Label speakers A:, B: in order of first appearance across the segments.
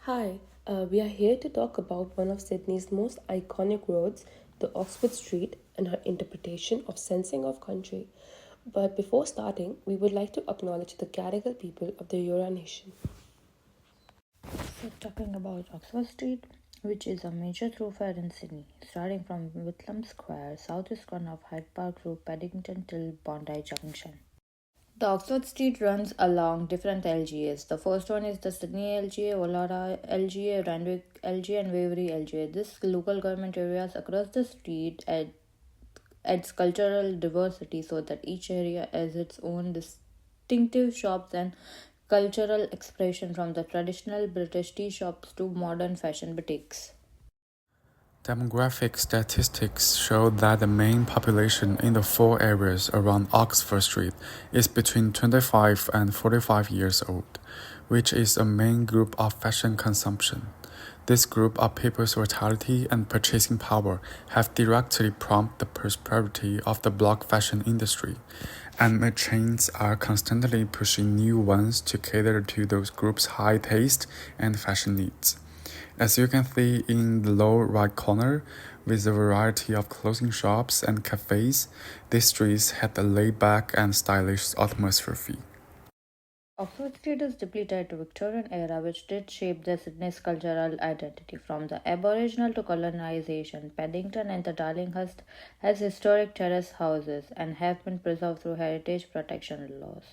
A: Hi, we are here to talk about one of Sydney's most iconic roads, the Oxford Street, and her interpretation of sensing of country. But before starting, we would like to acknowledge the Gadigal people of the Eora Nation.
B: So, talking about Oxford Street, which is a major thoroughfare in Sydney, starting from Whitlam Square, southeast corner of Hyde Park Road, Paddington till Bondi Junction. The Oxford Street runs along different LGAs. The first one is the Sydney LGA, Woollahra LGA, Randwick LGA, and Waverley LGA. This local government areas across the street adds cultural diversity so that each area has its own distinctive shops and cultural expression from the traditional British tea shops to modern fashion boutiques.
C: Demographic statistics show that the main population in the four areas around Oxford Street is between 25 and 45 years old, which is a main group of fashion consumption. This group of people's vitality and purchasing power have directly prompted the prosperity of the block fashion industry, and merchants are constantly pushing new ones to cater to those groups' high taste and fashion needs. As you can see in the lower right corner, with a variety of clothing shops and cafes, these streets had a laid-back and stylish atmosphere.
B: Oxford Street is deeply tied to Victorian era which did shape the Sydney's cultural identity. From the Aboriginal to colonization, Paddington and the Darlinghurst has historic terrace houses and have been preserved through heritage protection laws,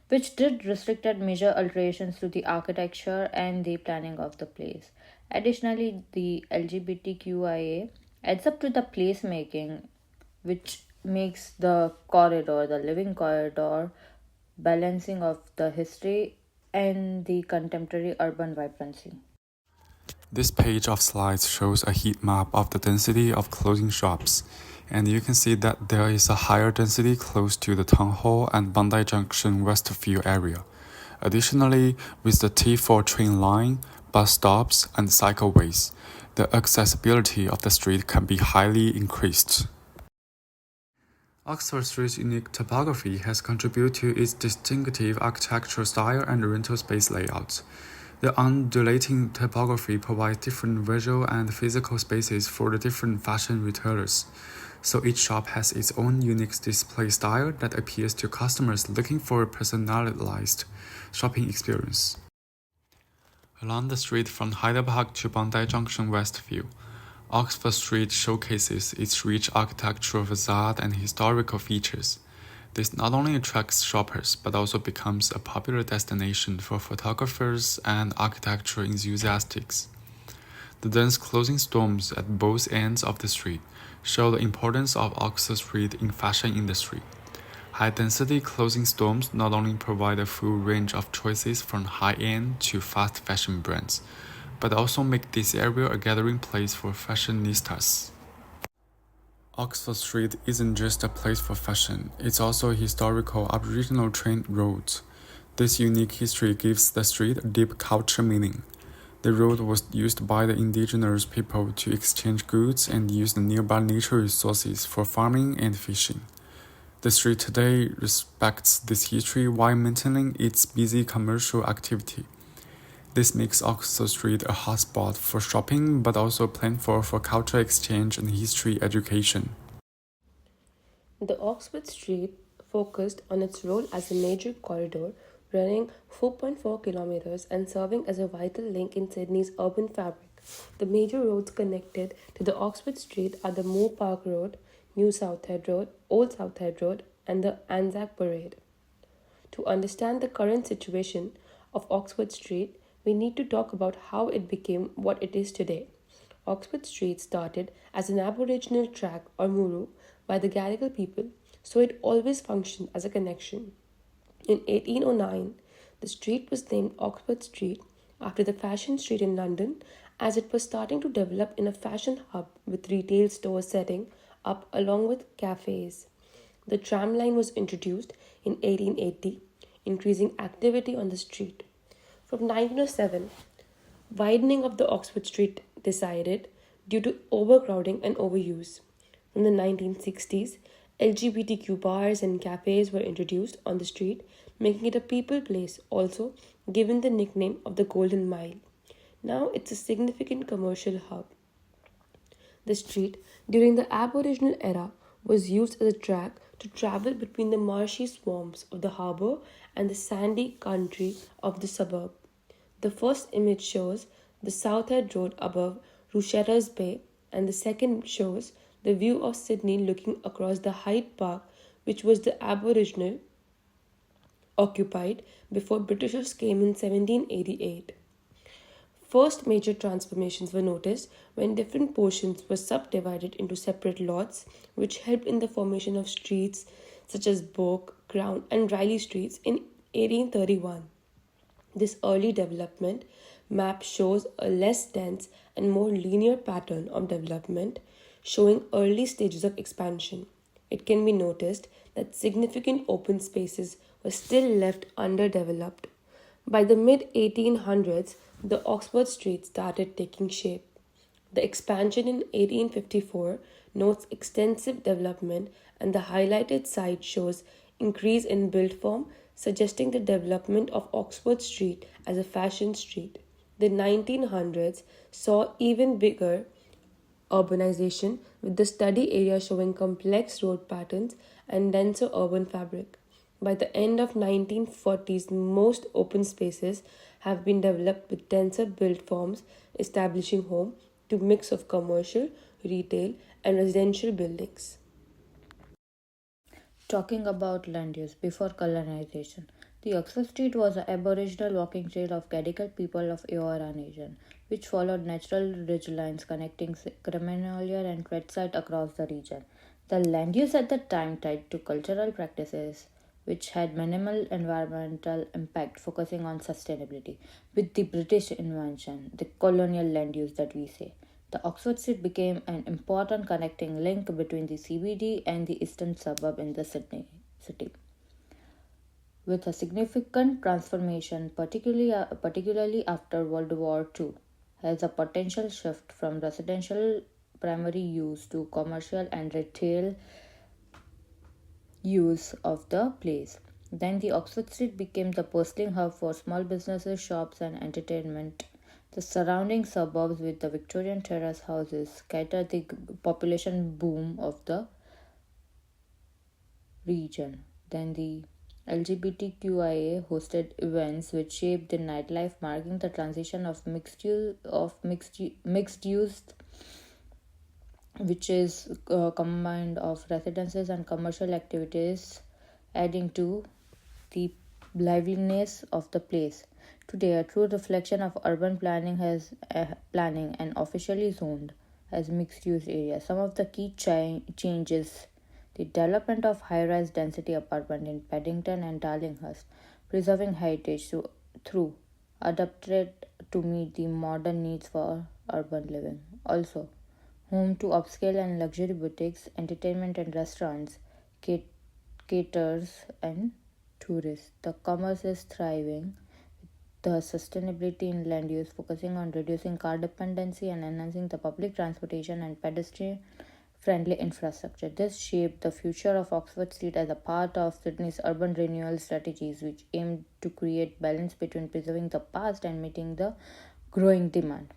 B: which did restricted major alterations to the architecture and the planning of the place. Additionally, the LGBTQIA adds up to the placemaking, which makes the corridor the living corridor, balancing of the history and the contemporary urban vibrancy.
C: This page of slides shows a heat map of the density of clothing shops, and you can see that there is a higher density close to the Town Hall and Bondi Junction Westview area. Additionally, with the T4 train line, bus stops, and cycleways, the accessibility of the street can be highly increased. Oxford Street's unique topography has contributed to its distinctive architectural style and rental space layout. The undulating topography provides different visual and physical spaces for the different fashion retailers, so each shop has its own unique display style that appeals to customers looking for a personalized shopping experience. Along the street from Hyde Park to Bondi Junction Westview, Oxford Street showcases its rich architectural facade and historical features. This not only attracts shoppers but also becomes a popular destination for photographers and architectural enthusiasts. The dense clothing storms at both ends of the street show the importance of Oxford Street in fashion industry. High-density clothing storms not only provide a full range of choices from high-end to fast fashion brands, but also make this area a gathering place for fashionistas. Oxford Street isn't just a place for fashion, it's also a historical Aboriginal trade road. This unique history gives the street a deep cultural meaning. The road was used by the indigenous people to exchange goods and use the nearby natural resources for farming and fishing. The street today respects this history while maintaining its busy commercial activity. This makes Oxford Street a hotspot for shopping but also a platform for cultural exchange and history education.
A: The Oxford Street focused on its role as a major corridor running 4.4 kilometers and serving as a vital link in Sydney's urban fabric. The major roads connected to the Oxford Street are the Moore Park Road, New South Head Road, Old South Head Road, and the Anzac Parade. To understand the current situation of Oxford Street, we need to talk about how it became what it is today. Oxford Street started as an Aboriginal track or muru by the Gadigal people, so it always functioned as a connection. In 1809, the street was named Oxford Street after the fashion street in London as it was starting to develop in a fashion hub with retail stores setting up along with cafes. The tram line was introduced in 1880, increasing activity on the street. From 1907, widening of the Oxford Street decided due to overcrowding and overuse. From the 1960s, LGBTQ bars and cafes were introduced on the street, making it a people place, also given the nickname of the Golden Mile. Now it's a significant commercial hub. The street, during the Aboriginal era, was used as a track to travel between the marshy swamps of the harbour and the sandy country of the suburb. The first image shows the Southhead Road above Rushetta's Bay, and the second shows the view of Sydney looking across the Hyde Park, which was the Aboriginal occupied before Britishers came in 1788. First major transformations were noticed when different portions were subdivided into separate lots, which helped in the formation of streets such as Bourke, Crown, and Riley Streets in 1831. This early development map shows a less dense and more linear pattern of development, showing early stages of expansion. It can be noticed that significant open spaces were still left underdeveloped. By the mid 1800s, the Oxford Street started taking shape. The expansion in 1854 notes extensive development, and the highlighted side shows increase in build form, suggesting the development of Oxford Street as a fashion street. The 1900s saw even bigger urbanization, with the study area showing complex road patterns and denser urban fabric. By the end of 1940s, most open spaces have been developed with denser built forms, establishing home to mix of commercial, retail, and residential buildings.
B: Talking about land use before colonization, the Oxford Street was an Aboriginal walking trail of Gadigal people of Eora Nation, which followed natural ridgelines connecting Cremenalia and Tweedside across the region. The land use at the time tied to cultural practices which had minimal environmental impact, focusing on sustainability. With the British invention, the colonial land use that we say, the Oxford Street became an important connecting link between the CBD and the eastern suburb in the Sydney city. With a significant transformation, particularly after World War II, has a potential shift from residential primary use to commercial and retail use of the place. Then the Oxford Street became the bustling hub for small businesses, shops, and entertainment. The surrounding suburbs with the Victorian terrace houses catered the population boom of the region. Then the LGBTQIA hosted events which shaped the nightlife, marking the transition of mixed use, which is combined of residences and commercial activities, adding to the liveliness of the place. Today, a true reflection of urban planning and officially zoned as mixed-use area. Some of the key changes: the development of high-rise density apartment in Paddington and Darlinghurst, preserving heritage through adapted to meet the modern needs for urban living. Also, home to upscale and luxury boutiques, entertainment and restaurants, caterers and tourists. The commerce is thriving. The sustainability in land use, focusing on reducing car dependency and enhancing the public transportation and pedestrian friendly infrastructure. This shaped the future of Oxford Street as a part of Sydney's urban renewal strategies, which aimed to create balance between preserving the past and meeting the growing demand.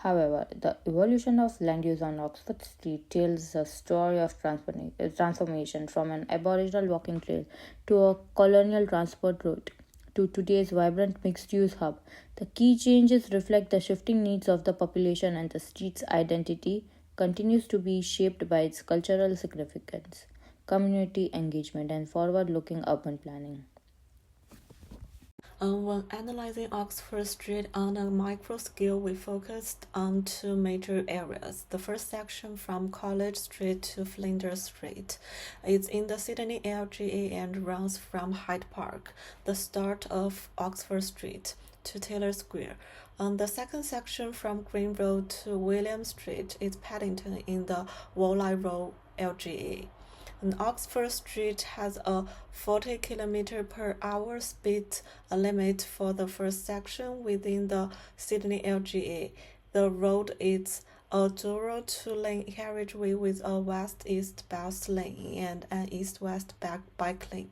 B: However, the evolution of land use on Oxford Street tells a story of transformation from an Aboriginal walking trail to a colonial transport route to today's vibrant mixed-use hub. The key changes reflect the shifting needs of the population, and the street's identity continues to be shaped by its cultural significance, community engagement, and forward-looking urban planning.
D: When analyzing Oxford Street on a micro scale, we focused on two major areas. The first section from College Street to Flinders Street is in the Sydney LGA and runs from Hyde Park, the start of Oxford Street, to Taylor Square. The second section from Green Road to William Street is Paddington in the Woolley Road LGA. And Oxford Street has a 40 km/h speed limit for the first section within the Sydney LGA. The road is a dual two-lane carriageway with a west-east bus lane and an east-west bike lane.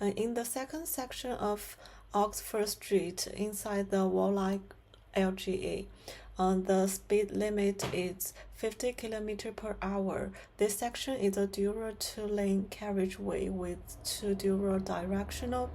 D: And in the second section of Oxford Street, inside the Woolley LGA. The speed limit is 50 km per hour. This section is a dual two-lane carriageway with two dual directional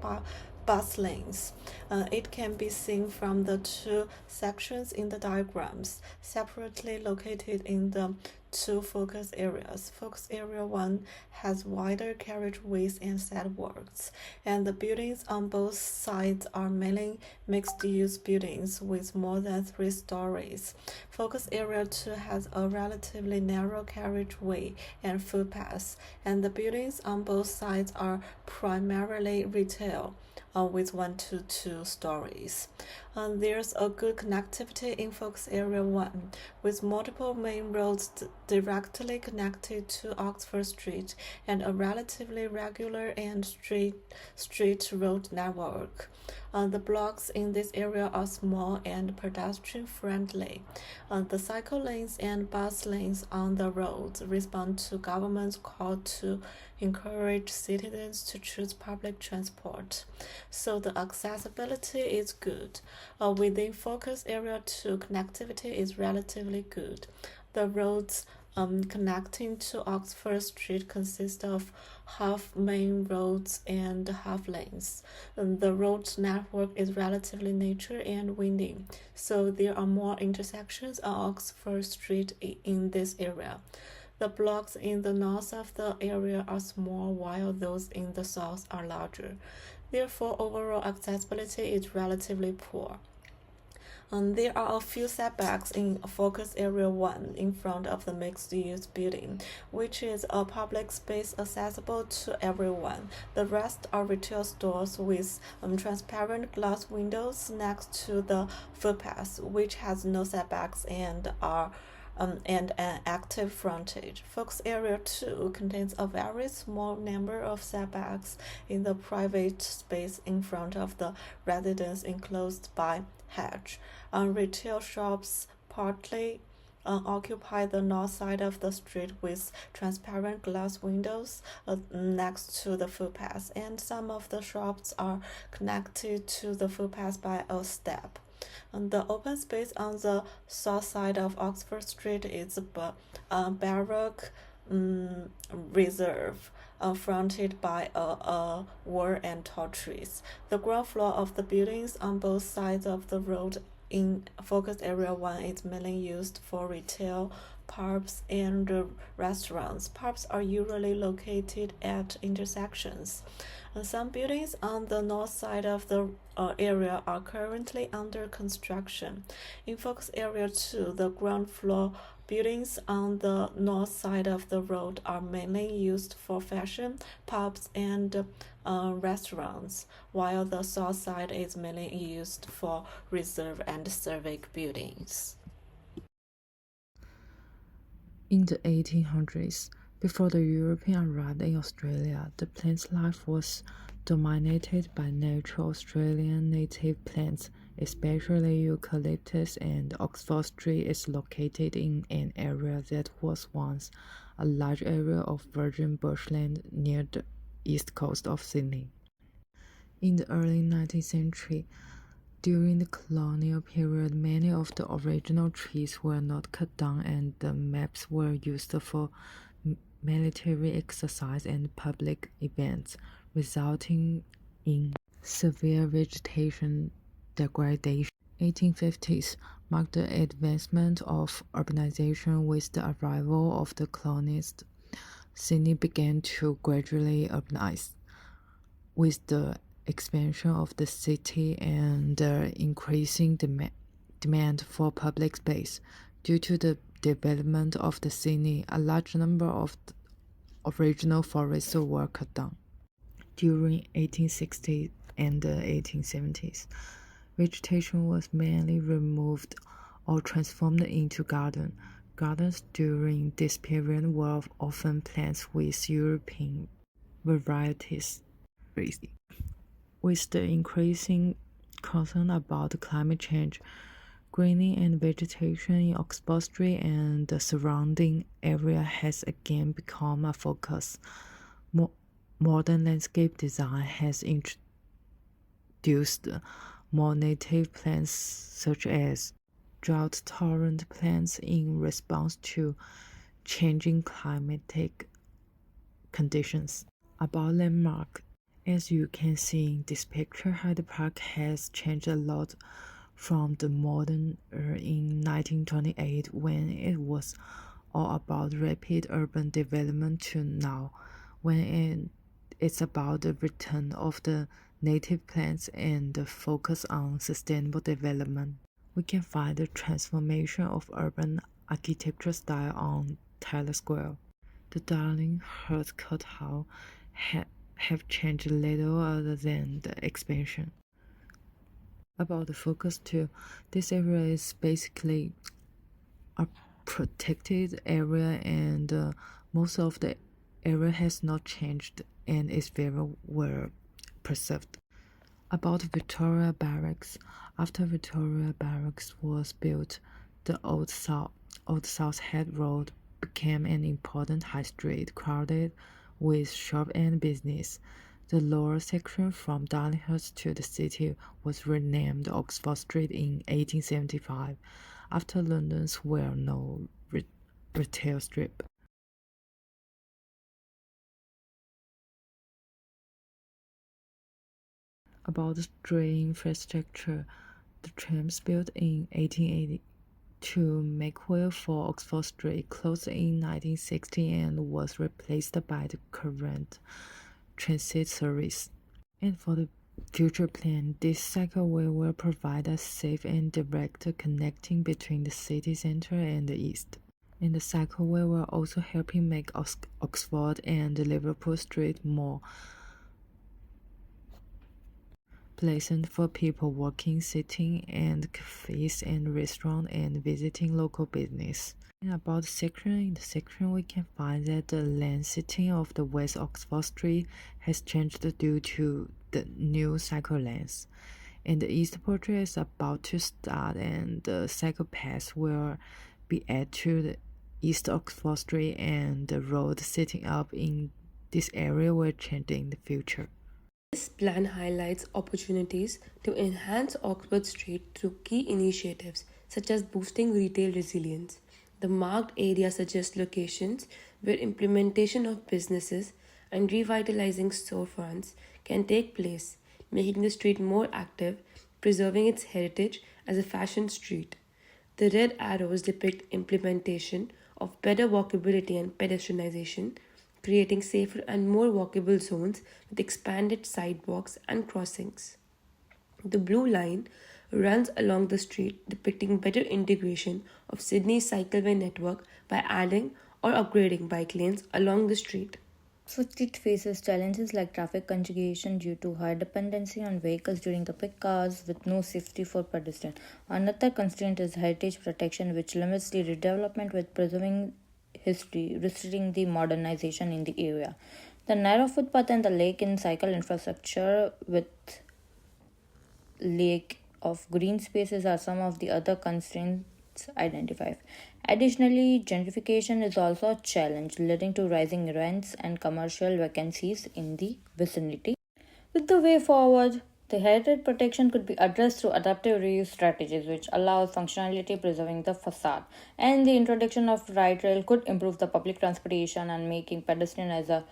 D: bus lanes. It can be seen from the two sections in the diagrams, separately located in the two focus areas. Focus area 1 has wider carriageways and sidewalks, and the buildings on both sides are mainly mixed-use buildings with more than 3 stories. Focus area 2 has a relatively narrow carriageway and footpaths, and the buildings on both sides are primarily retail, with 1 to 2 stories. There's a good connectivity in Focus Area 1, with multiple main roads directly connected to Oxford Street and a relatively regular and straight road network. The blocks in this area are small and pedestrian-friendly. The cycle lanes and bus lanes on the roads respond to government's call to encourage citizens to choose public transport, so the accessibility is good. Within Focus Area 2, connectivity is relatively good. The roads connecting to Oxford Street consist of half main roads and half lanes. The road network is relatively narrow and windy, so there are more intersections on Oxford Street in this area. The blocks in the north of the area are small, while those in the south are larger. Therefore, overall accessibility is relatively poor. There are a few setbacks in Focus Area 1 in front of the mixed-use building, which is a public space accessible to everyone. The rest are retail stores with transparent glass windows next to the footpath, which has no setbacks and an active frontage. Focus Area 2 contains a very small number of setbacks in the private space in front of the residence enclosed by hedge. Retail shops partly occupy the north side of the street with transparent glass windows next to the footpath, and some of the shops are connected to the footpath by a step. The open space on the south side of Oxford Street is a Baroque reserve, fronted by a wall and tall trees. The ground floor of the buildings on both sides of the road in Focus Area 1 is mainly used for retail, pubs, and restaurants. Pubs are usually located at intersections. Some buildings on the north side of the area are currently under construction. In Focus Area 2, the ground floor buildings on the north side of the road are mainly used for fashion, pubs, and restaurants, while the south side is mainly used for reserve and civic buildings.
E: In the 1800s, before the European arrived in Australia, the plant life was dominated by natural Australian native plants, especially eucalyptus, and Oxford Street is located in an area that was once a large area of virgin bushland near the east coast of Sydney. In the early 19th century, during the colonial period, many of the original trees were not cut down and the maps were used for military exercise and public events, resulting in severe vegetation degradation. 1850s marked the advancement of urbanization. With the arrival of the colonists, Sydney began to gradually urbanize. With the expansion of the city and increasing demand for public space. Due to the development of the Sydney, a large number of original forests were cut down. During 1860s and the 1870s, vegetation was mainly removed or transformed into garden. Gardens during this period were often plants with European varieties. With the increasing concern about climate change, greening and vegetation in Oxford Street and the surrounding area has again become a focus. Modern landscape design has introduced more native plants such as drought-tolerant plants in response to changing climatic conditions. About landmark, as you can see in this picture, Hyde Park has changed a lot from the modern era in 1928 when it was all about rapid urban development to now when it's about the return of the native plants and the focus on sustainable development. We can find the transformation of urban architecture style on Tyler Square. The Darlinghurst Courthouse have changed little other than the expansion. About the focus too, this area is basically a protected area and most of the area has not changed and is very well preserved. About Victoria Barracks, after Victoria Barracks was built, the Old South Head Road became an important high street crowded with shop and business. The lower section from Darlinghurst to the city was renamed Oxford Street in 1875 after London's well-known retail strip. About the train infrastructure, the trams built in 1880 to make way for Oxford Street closed in 1960 and was replaced by the current transit service. And for the future plan, this cycleway will provide a safe and direct connecting between the city center and the east. And the cycleway will also help make Oxford and Liverpool Street more pleasant for people walking, sitting, and cafes and restaurants and visiting local business. And about the section, in the section we can find that the lane setting of the West Oxford Street has changed due to the new cycle lanes. And the East Portrait is about to start and the cycle path will be added to the East Oxford Street and the road setting up in this area will change in the future.
A: This plan highlights opportunities to enhance Oxford Street through key initiatives such as boosting retail resilience. The marked area suggests locations where implementation of businesses and revitalizing storefronts can take place, making the street more active, preserving its heritage as a fashion street. The red arrows depict implementation of better walkability and pedestrianization, creating safer and more walkable zones with expanded sidewalks and crossings. The blue line runs along the street, depicting better integration of Sydney's cycleway network by adding or upgrading bike lanes along the street.
B: Oxford Street faces challenges like traffic congestion due to high dependency on vehicles during the peak hours with no safety for pedestrians. Another constraint is heritage protection, which limits the redevelopment with preserving history, restricting the modernization in the area. The narrow footpath and the lake in cycle infrastructure with lake of green spaces are some of the other constraints identified. Additionally, gentrification is also a challenge, leading to rising rents and commercial vacancies in the vicinity. With the way forward, the heritage protection could be addressed through adaptive reuse strategies, which allows functionality preserving the facade. And the introduction of light rail could improve the public transportation and making pedestrian as a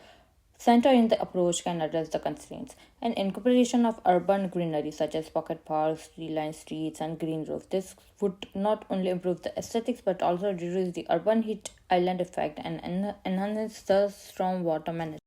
B: center in the approach can address the constraints. And incorporation of urban greenery such as pocket parks, tree-lined streets, and green roofs. This would not only improve the aesthetics but also reduce the urban heat island effect and enhance the storm water management.